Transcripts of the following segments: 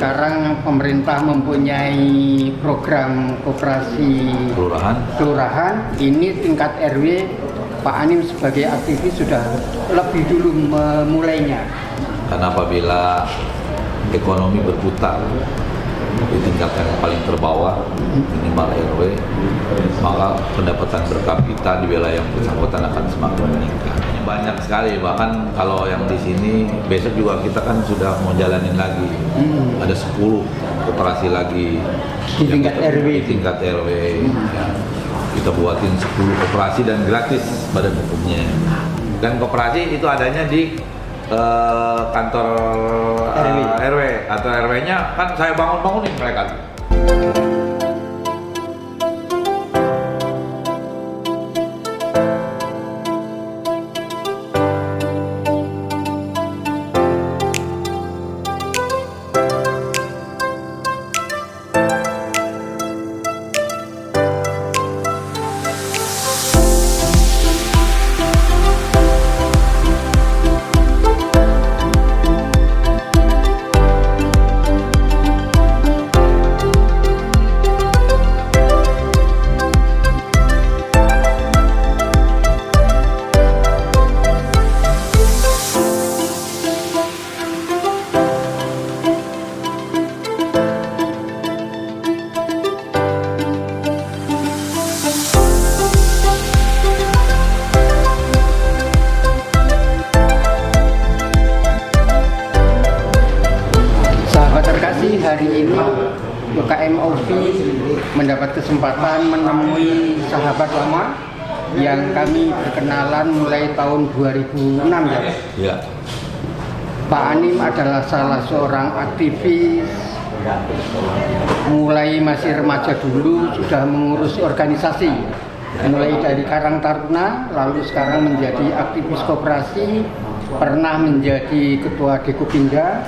sekarang pemerintah mempunyai program koperasi kelurahan, ini tingkat RW Pak Anim sebagai aktivis sudah lebih dulu memulainya. Karena apabila ekonomi berputar di tingkat yang paling terbawah, minimal RW, maka pendapatan per kapita di wilayah yang bersangkutan akan semakin meningkat. Banyak sekali, bahkan kalau yang di sini besok juga kita kan sudah mau jalanin lagi. Ada 10 koperasi lagi di tingkat RW. Di tingkat RW. Ya. Kita buatin 10 koperasi dan gratis badan hukumnya. Dan koperasi itu adanya di kantor RW atau RW-nya kan saya bangunin mereka. Hari ini UKM OVI mendapat kesempatan menemui sahabat lama yang kami berkenalan mulai tahun 2006 ya. Ya. Pak Anim adalah salah seorang aktivis, mulai masih remaja dulu sudah mengurus organisasi, mulai dari Karang Taruna, lalu sekarang menjadi aktivis koperasi, pernah menjadi ketua Dekopinda,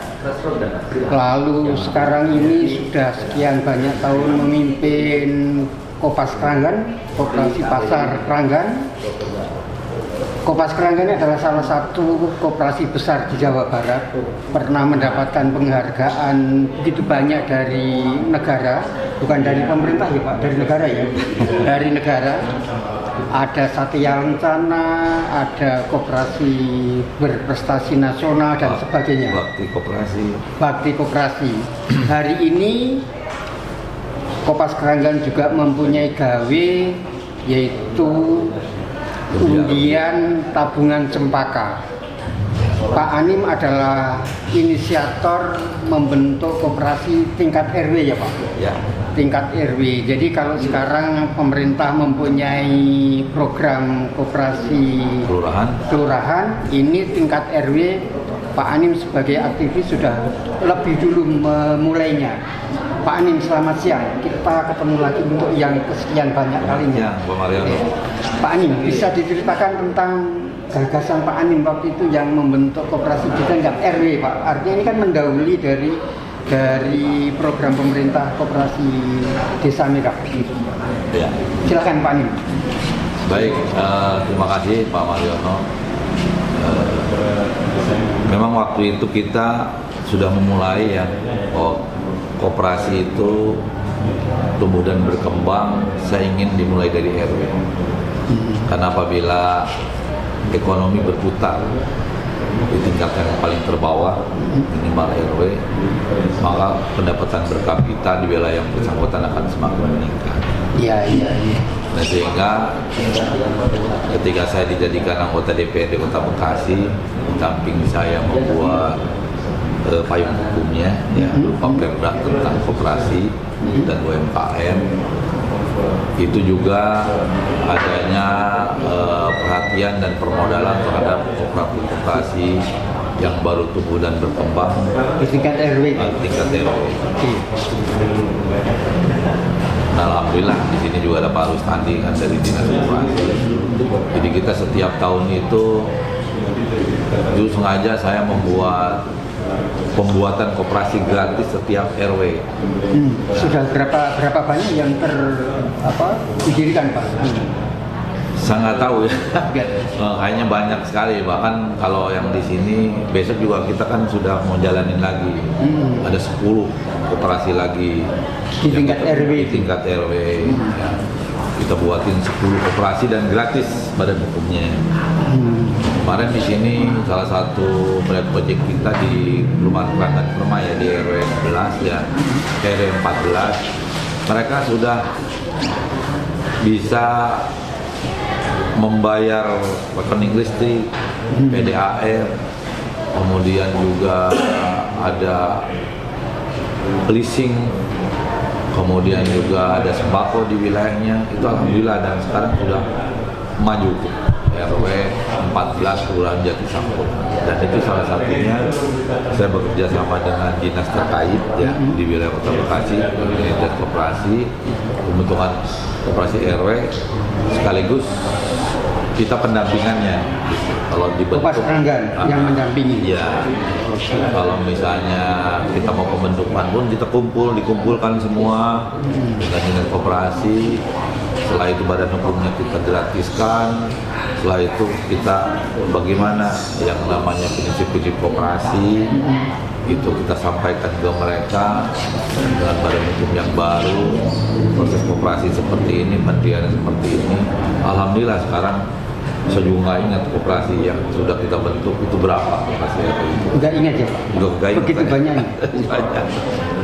lalu sekarang ini sudah sekian banyak tahun memimpin Kopas Keranggan, Koperasi Pasar Keranggan. Kopas Keranggan adalah salah satu koperasi besar di Jawa Barat, pernah mendapatkan penghargaan begitu banyak dari negara, bukan dari pemerintah ya Pak, dari negara ya, dari negara. Ada Satya Lancana, ada koperasi berprestasi nasional dan sebagainya. Bakti koperasi. Hari ini Kopas Keranggan juga mempunyai gawe, yaitu undian tabungan cempaka. Pak Anim adalah inisiator membentuk koperasi tingkat RW ya Pak? Ya. Tingkat RW. Jadi kalau sekarang pemerintah mempunyai program koperasi kelurahan, ini tingkat RW Pak Anim sebagai aktivis sudah lebih dulu memulainya. Pak Anim, selamat siang. Kita ketemu lagi untuk yang kesekian banyak kalinya. Ya, Pak Mariono. Pak Anim, bisa diceritakan tentang gagasan Pak Anim waktu itu yang membentuk koperasi di tingkat RW Pak? Artinya ini kan mendahului dari program pemerintah koperasi Desa Merah. Ya. Silakan Pak Anim. Baik, terima kasih Pak Mariono. Memang waktu itu kita sudah memulai ya, koperasi itu tumbuh dan berkembang, saya ingin dimulai dari RW. Karena apabila ekonomi berputar di tingkat yang paling terbawah, minimal RW, maka pendapatan per kapita di wilayah yang bersangkutan akan semakin meningkat. Iya. Nah, sehingga ketika saya dijadikan anggota DPRD Kota Bekasi, di samping saya membuat payung hukumnya ya, berupa perda tentang koperasi dan UMKM, itu juga adanya perhatian dan permodalan terhadap koperasi yang baru tumbuh dan berkembang di tingkat RW. Nah, alhamdulillah di sini juga ada Pak Rustandi kan dari Dinas Koperasi. Jadi kita setiap tahun itu sengaja saya membuat pembuatan koperasi gratis setiap RW. Sudah berapa banyak yang didirikan Pak? Saya nggak tahu ya. Kayaknya banyak sekali. Bahkan kalau yang di sini besok juga kita kan sudah mau jalanin lagi. Ada 10 koperasi lagi Di tingkat RW. Di tingkat RW. Ya. Kita buatin 10 koperasi dan gratis badan hukumnya. Kemarin di sini salah satu proyek kita di Perumahan Keranggan Permai ya, di RW 11 dan RW 14. Mereka sudah bisa membayar rekening listrik, PDAM, kemudian juga ada leasing, kemudian juga ada sembako di wilayahnya. Itu alhamdulillah, dan sekarang sudah maju RW 14 Kelurahan Jatisampurna, dan itu salah satunya saya bekerja sama dengan dinas terkait ya di wilayah Kota Bekasi, dan koperasi pembentukan koperasi RW sekaligus kita pendampingannya gitu. Kalau dibentuk yang mendampingi. Ya. Kalau misalnya kita mau pembentukan pun kita dikumpulkan semua dengan dinas koperasi. Setelah itu badan hukumnya kita gratiskan. Setelah itu kita bagaimana yang namanya prinsip-prinsip koperasi itu kita sampaikan ke mereka dengan badan hukum yang baru, proses koperasi seperti ini, pendirian seperti ini. Alhamdulillah sekarang saya juga nggak ingat koperasi yang sudah kita bentuk itu berapa koperasi itu. Nggak ingat ya Pak? Begitu banyak. Banyak.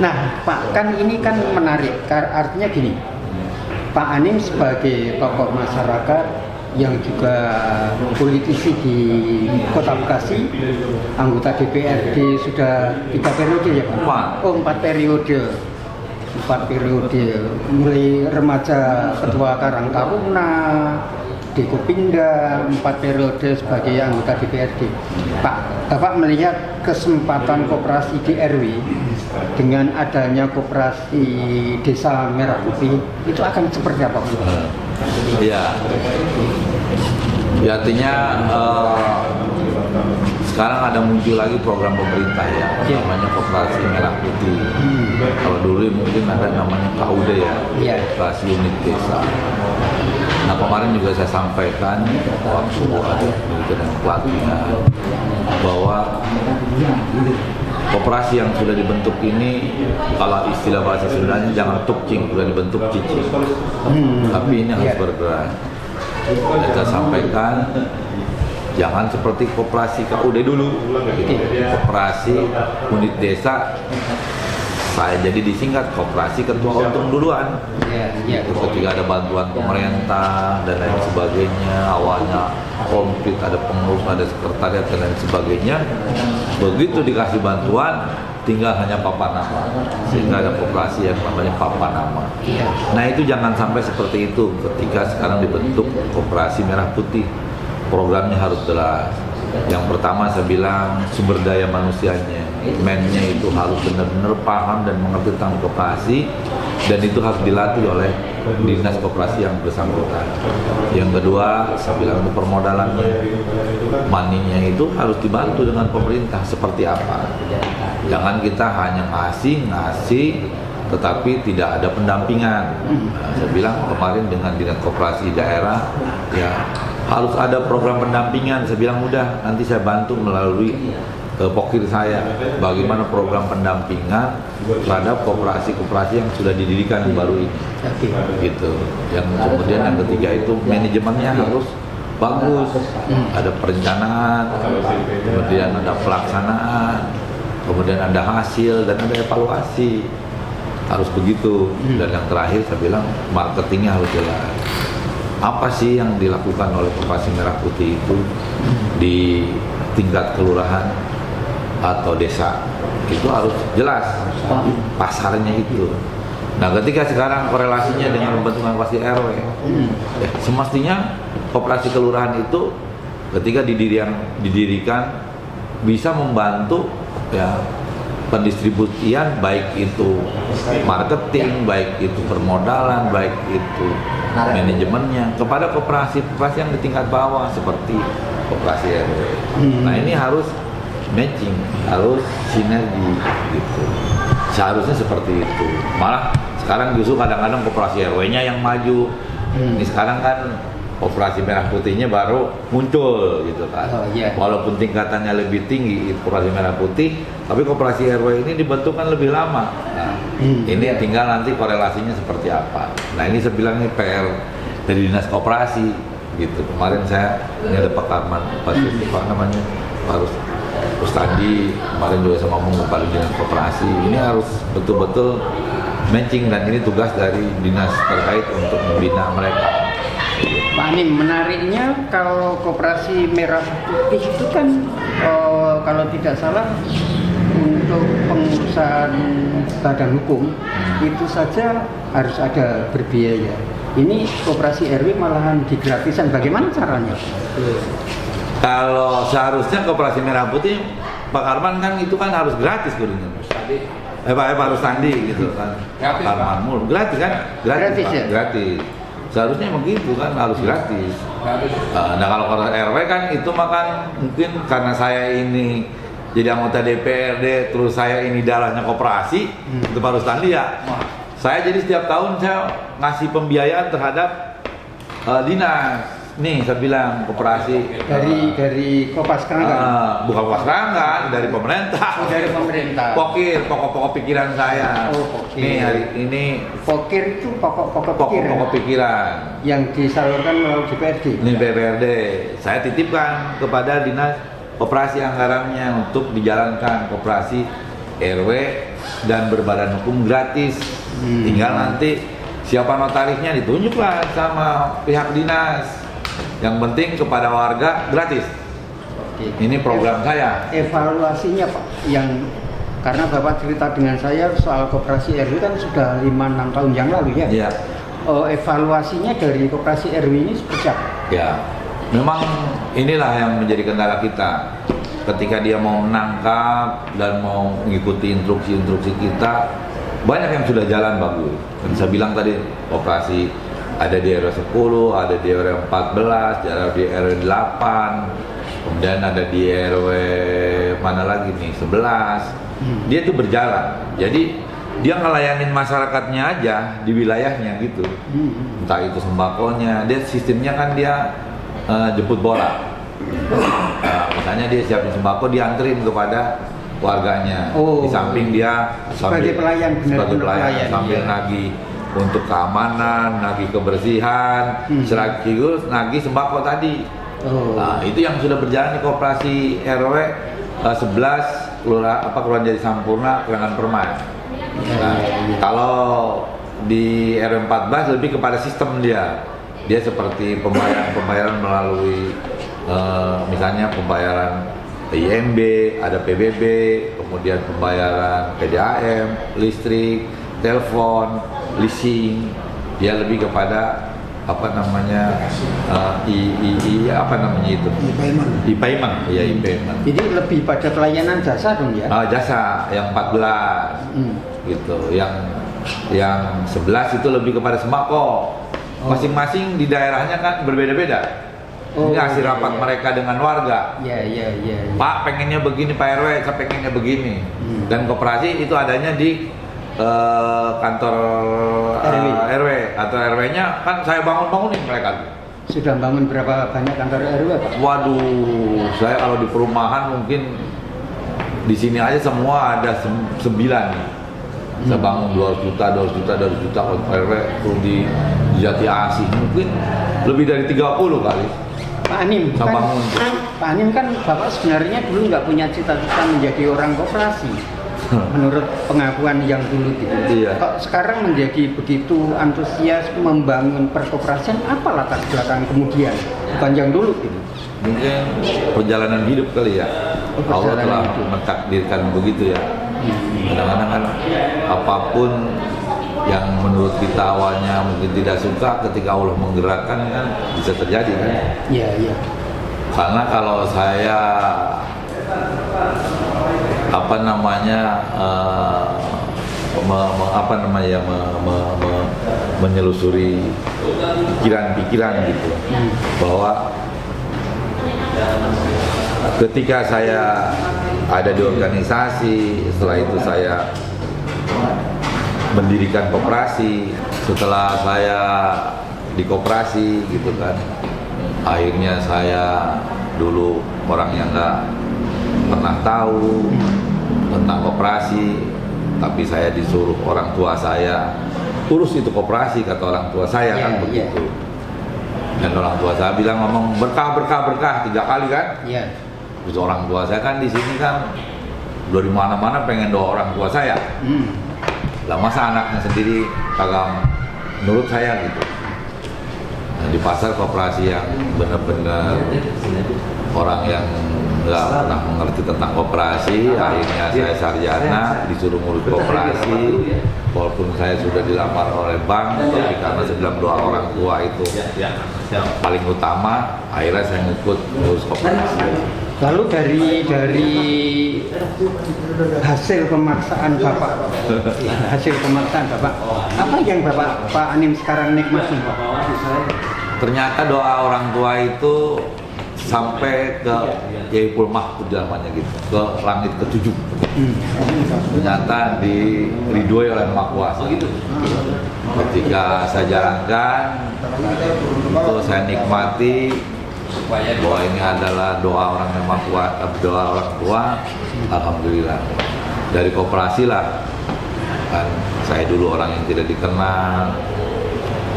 Nah Pak, kan ini kan menarik, artinya gini, Pak Anim sebagai tokoh masyarakat yang juga politisi di Kota Bekasi, anggota DPRD sudah 3 periode ya Pak? 4 periode. 4 periode, mulai remaja ketua Karang Taruna, Dekopinda, 4 periode sebagai anggota DPRD. Pak, Bapak melihat kesempatan koperasi di RW dengan adanya koperasi Desa Merah Putih itu akan seperti apa Pak? Ya, artinya sekarang ada muncul lagi program pemerintah ya, namanya Koperasi Merah Putih. Kalau dulu mungkin ada namanya KUD ya, Koperasi Unit Desa. Nah kemarin juga saya sampaikan waktu ada penelitian pelatihan bahwa koperasi yang sudah dibentuk ini, kalau istilah bahasa Sundanya jangan tukcing, sudah dibentuk cicing. Tapi ini harus bergerak. Dan saya sampaikan jangan seperti koperasi KUD dulu, koperasi unit desa. Saya jadi disingkat koperasi ketua untung duluan. Ketika ada bantuan pemerintah dan lain sebagainya, awalnya komplit, ada pengurus, ada sekretariat dan lain sebagainya. Begitu dikasih bantuan, tinggal hanya papan nama, sehingga ada koperasi yang namanya papan nama. Nah itu jangan sampai seperti itu ketika sekarang dibentuk Koperasi Merah Putih. Programnya harus jelas. Yang pertama saya bilang sumber daya manusianya, mennya itu harus benar-benar paham dan mengerti tentang koperasi, dan itu harus dilatih oleh dinas koperasi yang bersangkutan. Yang kedua saya bilang itu permodalannya, maninya itu harus dibantu dengan pemerintah seperti apa. Jangan kita hanya ngasih tetapi tidak ada pendampingan. Nah, saya bilang kemarin dengan dinas koperasi daerah ya harus ada program pendampingan. Saya bilang udah, nanti saya bantu melalui pokir saya bagaimana program pendampingan terhadap koperasi-koperasi yang sudah didirikan yang baru ini. Gitu. Yang kemudian yang ketiga itu manajemennya harus bagus, ada perencanaan, kemudian ada pelaksanaan, kemudian ada hasil dan ada evaluasi. Harus begitu. Dan yang terakhir saya bilang marketingnya harus jelas. Apa sih yang dilakukan oleh Koperasi Merah Putih itu di tingkat kelurahan atau desa, itu harus jelas pasarnya itu. Nah ketika sekarang korelasinya dengan pembentukan koperasi RW, ya, semestinya koperasi kelurahan itu ketika didirikan bisa membantu ya pendistribusian, baik itu marketing, baik itu permodalan, baik itu manajemennya kepada koperasi-koperasi yang di tingkat bawah seperti koperasi RW. Nah ini harus matching, harus sinergi gitu. Seharusnya seperti itu. Malah sekarang justru kadang-kadang koperasi RW-nya yang maju. Ini sekarang kan Koperasi Merah Putihnya baru muncul gitu kan. Oh, iya. Walaupun tingkatannya lebih tinggi Koperasi Merah Putih, tapi Koperasi RW ini dibentuk kan lebih lama. Nah, ini tinggal nanti korelasinya seperti apa. Nah, ini saya bilang ini PR dari Dinas Koperasi gitu. Kemarin saya ini ada Pak Karman, Pak namanya, harus Ustadi, kemarin juga saya ngomong kepada Dinas Koperasi, ini harus betul-betul matching dan ini tugas dari dinas terkait untuk membina mereka. Pak Anim, menariknya kalau Koperasi Merah Putih itu kan kalau tidak salah untuk pengurusan badan hukum itu saja harus ada berbiaya. Ini Koperasi RW malahan digratisan, bagaimana caranya? Kalau seharusnya Koperasi Merah Putih, Pak Karman kan itu kan harus gratis gurunya. Pak Rustandi gitu kan. Pak Karman mulu gratis kan? Gratis Pak. ya? Gratis. Seharusnya begitu kan, harus gratis. Nah kalau RW kan itu makan mungkin karena saya ini jadi anggota DPRD, terus saya ini darahnya koperasi, itu Pak Rustandi ya. Saya jadi setiap tahun saya ngasih pembiayaan terhadap dinas. Nih saya bilang koperasi dari Kopas Keranggan. Bukan Kopas Keranggan, dari pemerintah. Oh, dari pemerintah. Pokir, pokok-pokok pikiran saya. Oh, pokir. Nih hari ini Pokir itu pokok-pokok pokok-pokok pikiran yang disalurkan melalui DPRD. ini DPRD. Saya titipkan kepada Dinas Koperasi anggarannya untuk dijalankan koperasi RW dan berbadan hukum gratis. Tinggal nanti siapa notarisnya ditunjuklah sama pihak dinas. Yang penting kepada warga gratis. Ini program saya. Evaluasinya Pak, yang karena Bapak cerita dengan saya soal Koperasi RW kan sudah 5-6 tahun yang lalu ya. Iya. Evaluasinya dari Koperasi RW ini seperti apa? Ya, memang inilah yang menjadi kendala kita. Ketika dia mau menangkap dan mau mengikuti instruksi-instruksi kita, banyak yang sudah jalan bagus. Dan saya bilang tadi, operasi ada di RW 10, ada di RW 14, ada di RW 8, kemudian ada di RW mana lagi nih, 11. Dia itu berjalan. Jadi dia ngelayanin masyarakatnya aja di wilayahnya gitu. Entah itu sembakonya, dia sistemnya kan dia jemput bola. Nah, misalnya dia siapin sembako, dianterin kepada warganya. Di samping dia sebagai pelayan, sebagai pelayan sambil nagih untuk keamanan, nagih kebersihan, sekaligus nagih sembako tadi. Nah, itu yang sudah berjalan di Koperasi RW 11 Kelurahan Jadi Sampurna, Kelurahan Permai. Nah, kalau di RW 14 lebih kepada sistem dia. Dia seperti pembayaran melalui misalnya pembayaran IMB, ada PBB, kemudian pembayaran PDAM, listrik, telepon, leasing. Dia lebih kepada apa namanya e-payment, ya e-payment. Jadi lebih pada pelayanan jasa dong ya? Jasa yang 14 gitu, yang 11 itu lebih kepada sembako. Masing-masing di daerahnya kan berbeda-beda. Ini hasil rapat mereka dengan warga. Iya. Pak pengennya begini, Pak RW saya pengennya begini. Dan koperasi itu adanya di kantor RW atau RW-nya kan saya bangunin mereka. Sudah bangun berapa banyak kantor RW Pak? Waduh, saya kalau di perumahan mungkin di sini aja semua ada 9 nih. Saya bangun 200 juta RW tuh di Jati Asih mungkin lebih dari 30 kali. Pak Anim, Pak Anim kan Bapak sebenarnya dulu nggak punya cita-cita menjadi orang koperasi. Menurut pengakuan yang dulu gitu. Iya. Kok sekarang menjadi begitu antusias membangun perkoperasian, apa latar belakang kemudian? Bukan yang dulu gitu. Mungkin perjalanan hidup kali ya. Allah telah mentakdirkan begitu ya. Kadang-kadang kan apapun yang menurut kita awalnya mungkin tidak suka, ketika Allah menggerakkan kan bisa terjadi kan. Iya. Karena kalau saya menyelusuri pikiran-pikiran gitu, bahwa ketika saya ada di organisasi, setelah itu saya mendirikan koperasi, setelah saya di koperasi gitu kan. Akhirnya saya dulu orang yang nggak pernah tahu tentang koperasi, tapi saya disuruh orang tua saya urus itu koperasi, kata orang tua saya kan begitu. Dan orang tua saya bilang ngomong berkah 3 kali kan. Terus orang tua saya kan di sini kan dari mana-mana pengen doa orang tua saya. Lah masa anaknya sendiri kagak menurut saya gitu. Nah, di pasar koperasi yang benar-benar orang yang nggak pernah mengerti tentang koperasi, akhirnya saya sarjana disuruh ngurus koperasi, walaupun saya sudah dilamar oleh bank, tapi karena saya bilang doa orang tua itu paling utama, akhirnya saya ngikut ngurus koperasi. Lalu dari hasil pemaksaan Bapak, apa yang Pak Anim sekarang nikmati, Pak? Ternyata doa orang tua itu sampai ke Yaipul Mahfud namanya gitu, ke langit ke-7. Ternyata diridhoi oleh Yang Maha Kuasa. Ketika saya jalankan, itu saya nikmati bahwa ini adalah doa orang Yang Maha Kuasa, doa orang tua. Alhamdulillah. Dari koperasi lah, kan saya dulu orang yang tidak dikenal,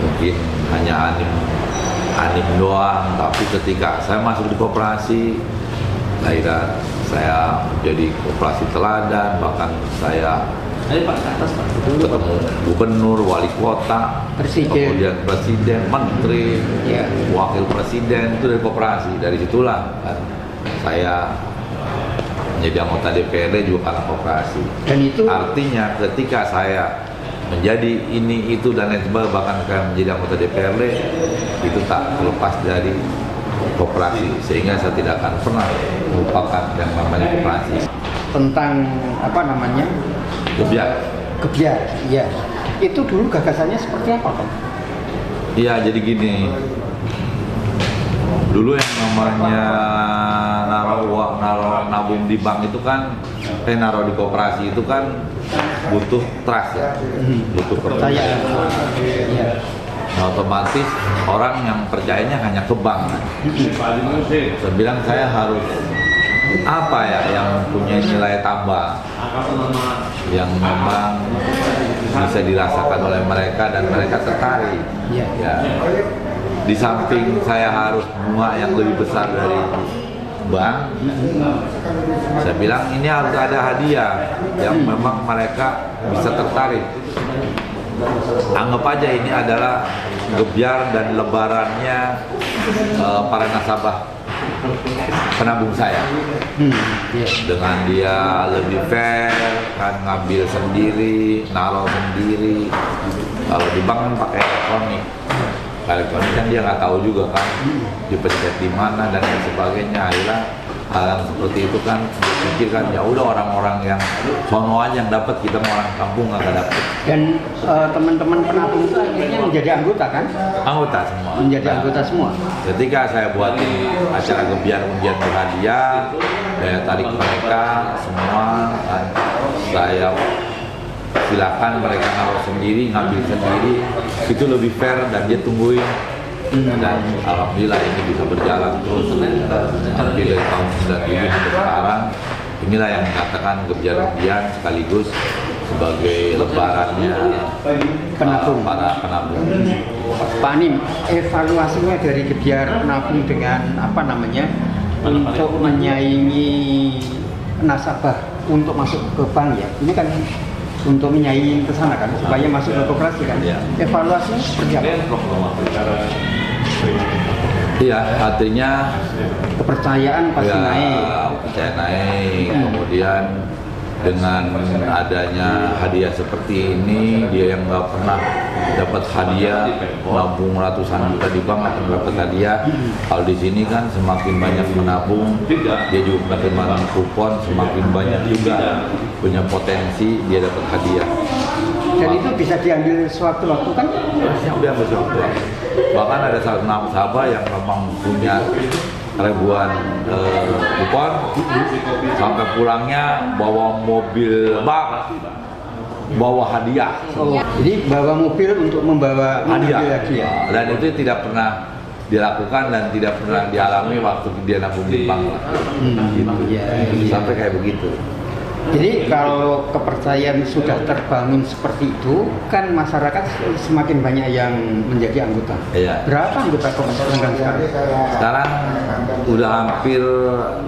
mungkin hanya anim doang, tapi ketika saya masuk di koperasi, akhirnya saya menjadi koperasi teladan, bahkan saya ketemu gubernur, wali kota, kemudian presiden, menteri, wakil presiden, itu dari koperasi. Dari situlah kan saya menjadi anggota DPRD juga karena koperasi. Dan itu artinya ketika saya menjadi ini itu dan lain sebagainya, bahkan saya menjadi anggota DPRD, itu tak terlepas dari koperasi, sehingga saya tidak akan pernah melupakan yang namanya koperasi. Tentang apa namanya? Gebyar, ya. Itu dulu gagasannya seperti apa, Pak? Iya, jadi gini. Dulu yang namanya nabung di bank itu kan, naruh di koperasi itu kan butuh trust ya, butuh kepercayaan. Nah, otomatis orang yang percayanya hanya ke bank. Saya bilang saya harus apa ya yang punya nilai tambah, yang memang bisa dirasakan oleh mereka dan mereka tertarik. Ya. Di samping saya harus bunga yang lebih besar dari bank, saya bilang ini harus ada hadiah yang memang mereka bisa tertarik. Anggap aja ini adalah gebyar dan lebarannya para nasabah penabung saya. Dengan dia lebih fair, kan ngambil sendiri, naruh sendiri. Kalau di bank kan pakai elektronik. Elektronik kan dia nggak tahu juga kan dipencet di mana dan lain sebagainya. Akhirnya hal yang seperti itu kan dipikirkan, ya udah orang-orang yang sono aja yang dapat, kita mau orang kampung nggak dapat. Dan teman-teman penabung itu akhirnya menjadi anggota kan? Anggota semua. Menjadi anggota semua. Ketika saya buat di acara gebyar undian berhadiah, daya tarik mereka semua, kan, saya silakan mereka naruh sendiri, ngambil sendiri, itu lebih fair dan dia tungguin. Dan alhamdulillah ini bisa berjalan terus hampir dari tahun 97 sampai sekarang. Inilah yang dikatakan gebyar undian sekaligus sebagai lebarannya para penabung. Pak Anim, evaluasinya dari gebyar nabung dengan apa namanya untuk menyaingi nasabah untuk masuk ke bank ya, ini kan untuk menyaingi ke sana kan supaya masuk ke koperasi kan. Evaluasinya seperti apa? Iya, artinya kepercayaan pasti naik. Kepercayaan naik. Kemudian dengan adanya hadiah seperti ini, dia yang nggak pernah dapat hadiah, nabung ratusan juta di bank akan dapat hadiah. Kalau di sini kan semakin banyak menabung, dia juga semakin banyak kupon, semakin banyak juga punya potensi dia dapat hadiah. Dan itu bisa diambil sewaktu-waktu kan? Bisa diambil sewaktu-waktu. Bahkan ada satu nasabah yang memang punya ribuan kupon, sampai pulangnya bawa mobil bak bawa hadiah. Oh, jadi bawa mobil untuk membawa Hadiah. hadiah. Dan itu tidak pernah dilakukan dan tidak pernah dialami waktu dia nabung di bank lah. Gitu. Iya, iya. Sampai kayak begitu. Jadi kalau kepercayaan sudah terbangun seperti itu, kan masyarakat semakin banyak yang menjadi anggota. Iya. Berapa anggota Komnas Perlindungan sekarang? Sekarang udah hampir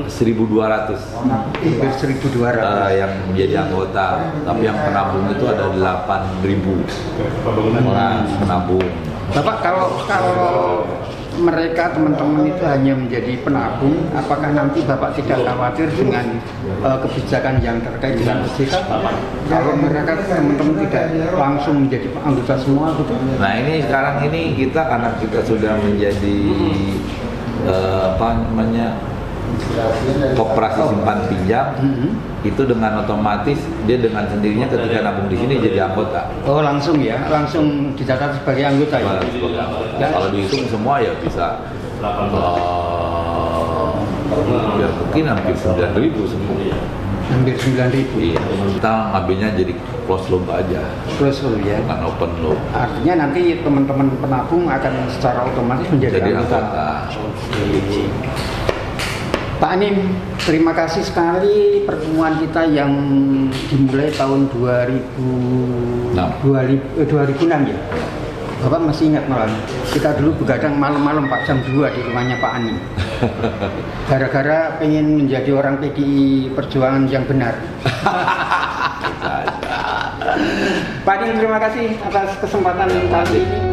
1.200 Hampir 1.200. yang menjadi anggota, tapi yang penabung itu ada 8.000 orang penabung. Bapak, kalau mereka teman-teman itu hanya menjadi penabung, apakah nanti Bapak tidak khawatir dengan kebijakan yang terkait dengan OJK? Kalau mereka teman-teman tidak langsung menjadi anggota semua gitu? Nah ini sekarang ini kita karena kita sudah menjadi koperasi simpan pinjam, itu dengan otomatis dia dengan sendirinya ketika nabung di sini jadi anggota. Oh langsung ya, langsung dicatat sebagai anggota ya? Ya, kalau dihitung semua ya bisa ya mungkin hampir 9.000 semua. Hampir 9.000. Iya, kita ngambilnya jadi close loop aja, Close loop ya. bukan open loop. Artinya nanti teman-teman penabung akan secara otomatis menjadi Jadi anggota. Pak Anim, terima kasih sekali pertemuan kita yang dimulai tahun 2006 ya. Bapak masih ingat malam, kita dulu begadang malam-malam Pak, jam 2 di rumahnya Pak Anim. Gara-gara pengen menjadi orang PDI Perjuangan yang benar. Pak Anim, terima kasih atas kesempatan kali ini.